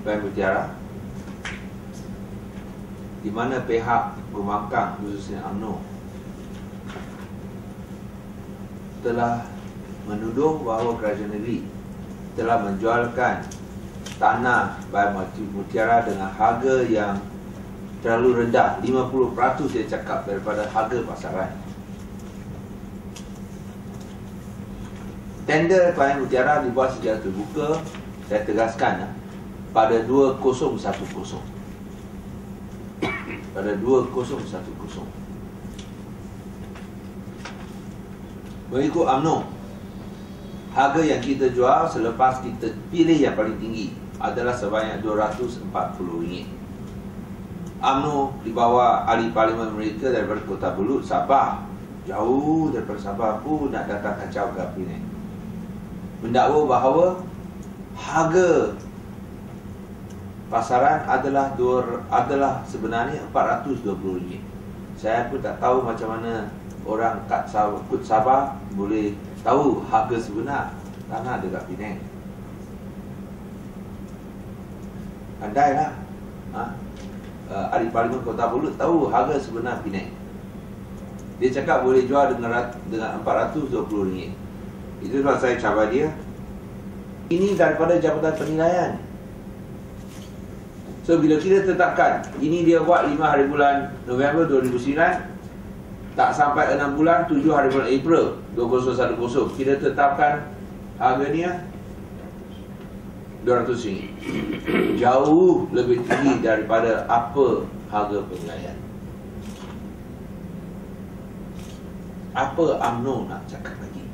Bahan Mutiara, di mana pihak pembangkang khususnya UMNO telah menuduh bahawa kerajaan negeri telah menjualkan tanah Bahan Mutiara dengan harga yang terlalu rendah, 50% dia cakap daripada harga pasaran. Tender Bahan Mutiara dibuat secara terbuka, saya tegaskan, pada 2010. Pada 2010. Mengikut UMNO, harga yang kita jual selepas kita pilih yang paling tinggi adalah sebanyak RM240. UMNO dibawa ahli parlimen mereka daripada Kota Belud, Sabah, jauh daripada Sabah pun nak datang kacau ke Penang, mendakwa bahawa harga pasaran adalah sebenarnya RM420. Saya pun tak tahu macam mana orang kat Sabah boleh tahu harga sebenar tanah dekat Penang. Pandailah ahli parlimen Kota Belud tahu harga sebenar Penang. Dia cakap boleh jual dengan RM420. Itu sebab saya cabar dia. Ini daripada Jabatan Penilaian. So bila kita tetapkan, ini dia buat 5 hari bulan November 2009, tak sampai 6 bulan, 7 hari bulan April 2010, kita tetapkan harga ni RM200. Jauh lebih tinggi daripada apa harga penilaian. Apa UMNO nak cakap lagi?